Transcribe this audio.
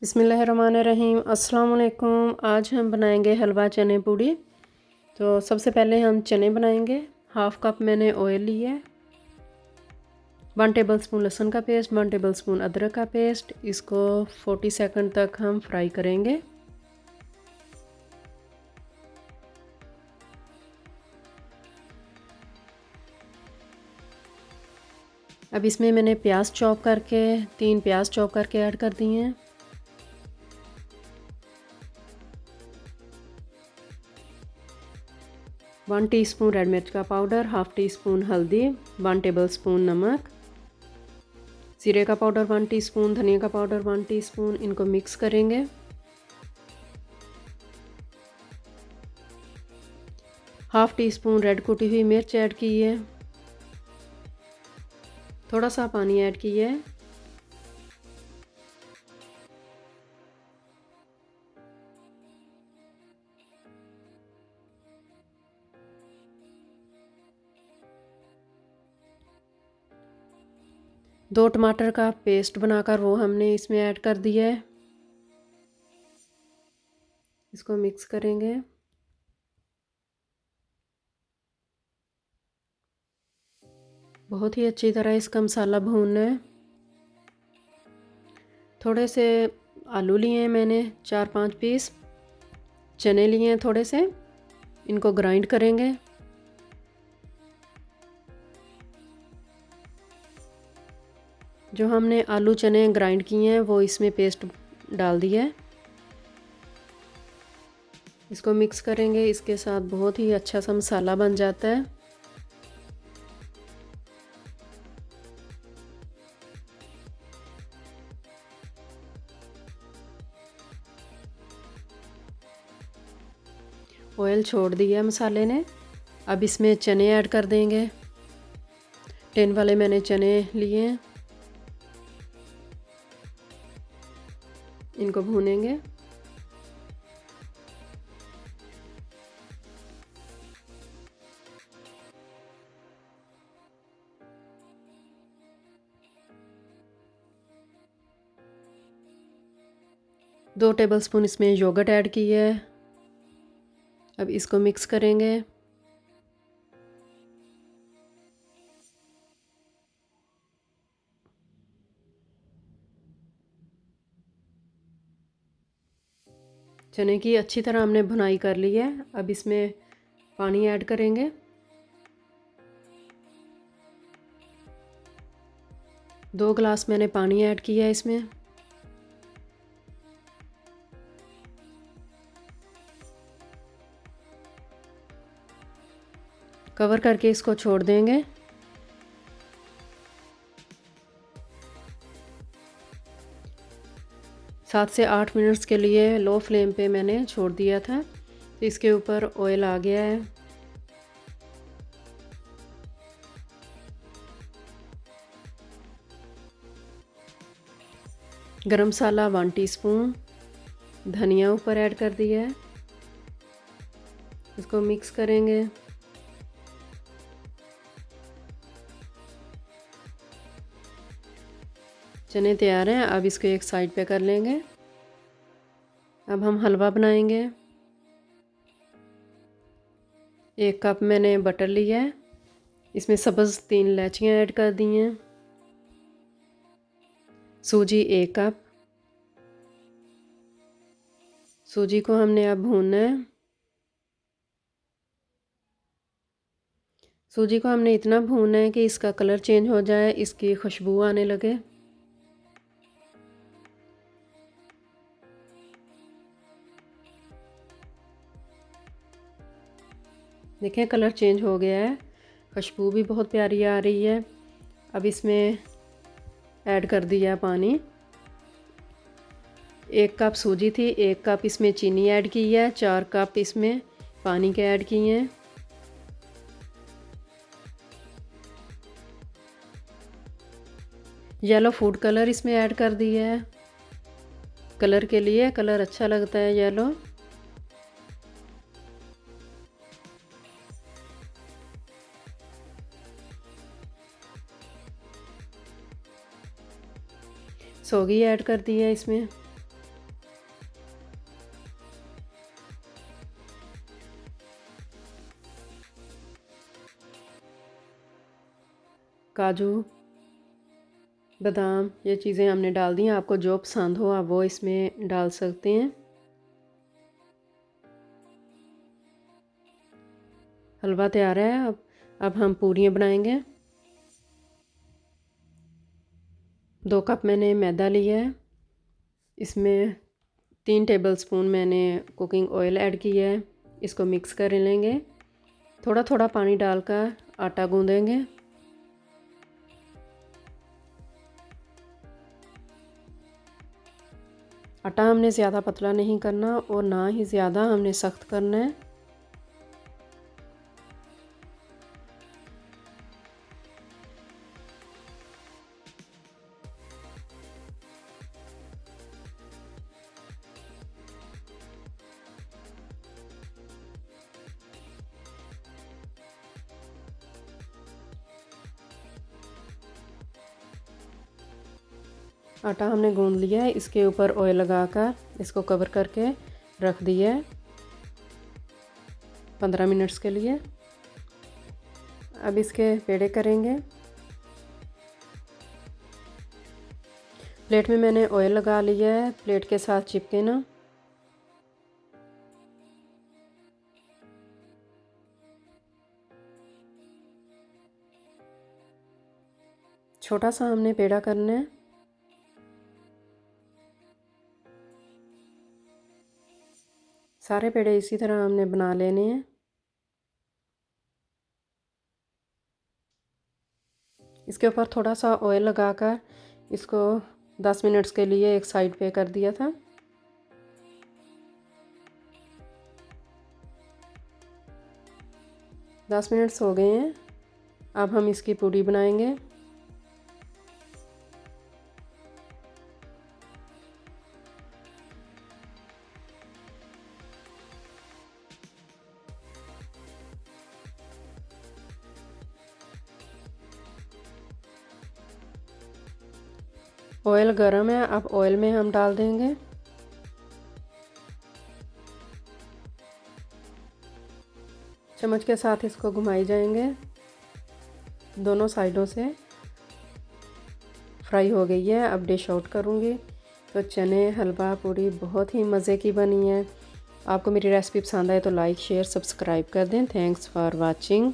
बिस्मिल्लाहिर्रहमानिर्रहीम। अस्सलाम वालेकुम। आज हम बनाएंगे हलवा चने पूड़ी। तो सबसे पहले हम चने बनाएंगे। हाफ़ कप मैंने ऑयल लिया है, 1 टेबलस्पून लहसुन का पेस्ट, 1 टेबलस्पून अदरक का पेस्ट। इसको 40 सेकंड तक हम फ्राई करेंगे। अब इसमें मैंने प्याज चॉप करके 3 प्याज चॉप करके ऐड कर दिए हैं। वन टीस्पून रेड मिर्च का पाउडर, हाफ़ टी स्पून हल्दी, 1 टेबलस्पून नमक, जीरे का पाउडर 1 टीस्पून, धनिया का पाउडर 1 टीस्पून। इनको मिक्स करेंगे। हाफ़ टी स्पून रेड कुटी हुई मिर्च ऐड की है, थोड़ा सा पानी ऐड किया है। दो टमाटर का पेस्ट बनाकर वो हमने इसमें ऐड कर दिया है। इसको मिक्स करेंगे। बहुत ही अच्छी तरह इसका मसाला भूनना है। थोड़े से आलू लिए हैं मैंने, 4-5 पीस चने लिए हैं थोड़े से, इनको ग्राइंड करेंगे। जो हमने आलू चने ग्राइंड किए हैं वो इसमें पेस्ट डाल दिया है। इसको मिक्स करेंगे। इसके साथ बहुत ही अच्छा सा मसाला बन जाता है। ऑयल छोड़ दिया मसाले ने। अब इसमें चने ऐड कर देंगे। 10 वाले मैंने चने लिए हैं, इनको भूनेंगे। दो टेबलस्पून इसमें योगर्ट ऐड किया है। अब इसको मिक्स करेंगे। चने की अच्छी तरह हमने भुनाई कर ली है। अब इसमें पानी ऐड करेंगे। दो गिलास मैंने पानी ऐड किया है इसमें। कवर करके इसको छोड़ देंगे। सात से 8 मिनट्स के लिए लो फ्लेम पे मैंने छोड़ दिया था। तो इसके ऊपर ऑयल आ गया है। गरम मसाला 1 टीस्पून, धनिया ऊपर ऐड कर दिया है। इसको मिक्स करेंगे। चने तैयार हैं। अब इसको एक साइड पे कर लेंगे। अब हम हलवा बनाएंगे। 1 कप मैंने बटर लिया है, इसमें सब्ज़ 3 इलायचियाँ ऐड कर दी हैं। सूजी 1 कप। सूजी को हमने अब भूनना है। सूजी को हमने इतना भूनना है कि इसका कलर चेंज हो जाए, इसकी खुशबू आने लगे। देखें कलर चेंज हो गया है, खुशबू भी बहुत प्यारी आ रही है। अब इसमें ऐड कर दिया पानी। 1 कप सूजी थी, 1 कप इसमें चीनी ऐड की है, 4 कप इसमें पानी के ऐड किए हैं। येलो फूड कलर इसमें ऐड कर दिया है, कलर के लिए, कलर अच्छा लगता है येलो। सौगी ऐड कर दी है इसमें। काजू, बादाम, ये चीज़ें हमने डाल दी हैं। आपको जो पसंद हो आप वो इसमें डाल सकते हैं। हलवा तैयार है। अब हम पूरियाँ बनाएंगे। 2 कप मैंने मैदा लिया है। इसमें 3 टेबलस्पून मैंने कुकिंग ऑयल ऐड किया है। इसको मिक्स कर लेंगे। थोड़ा थोड़ा पानी डालकर आटा गूंदेंगे। आटा हमने ज़्यादा पतला नहीं करना और ना ही ज़्यादा हमने सख्त करना है। आटा हमने गूंद लिया है। इसके ऊपर ऑयल लगाकर इसको कवर करके रख दिया है 15 मिनट्स के लिए। अब इसके पेड़े करेंगे। प्लेट में मैंने ऑयल लगा लिया है, प्लेट के साथ चिपके ना। छोटा सा हमने पेड़ा करना है। सारे पेड़े इसी तरह हमने बना लेने हैं। इसके ऊपर थोड़ा सा ऑयल लगाकर इसको 10 मिनट्स के लिए एक साइड पे कर दिया था। दस मिनट्स हो गए हैं। अब हम इसकी पूड़ी बनाएंगे। ऑयल गरम है। अब ऑयल में हम डाल देंगे। चम्मच के साथ इसको घुमाई जाएंगे। दोनों साइडों से फ्राई हो गई है। अब डिश आउट करूँगी। तो चने हलवा पूड़ी बहुत ही मज़े की बनी है। आपको मेरी रेसिपी पसंद आए तो लाइक शेयर सब्सक्राइब कर दें। Thanks for watching.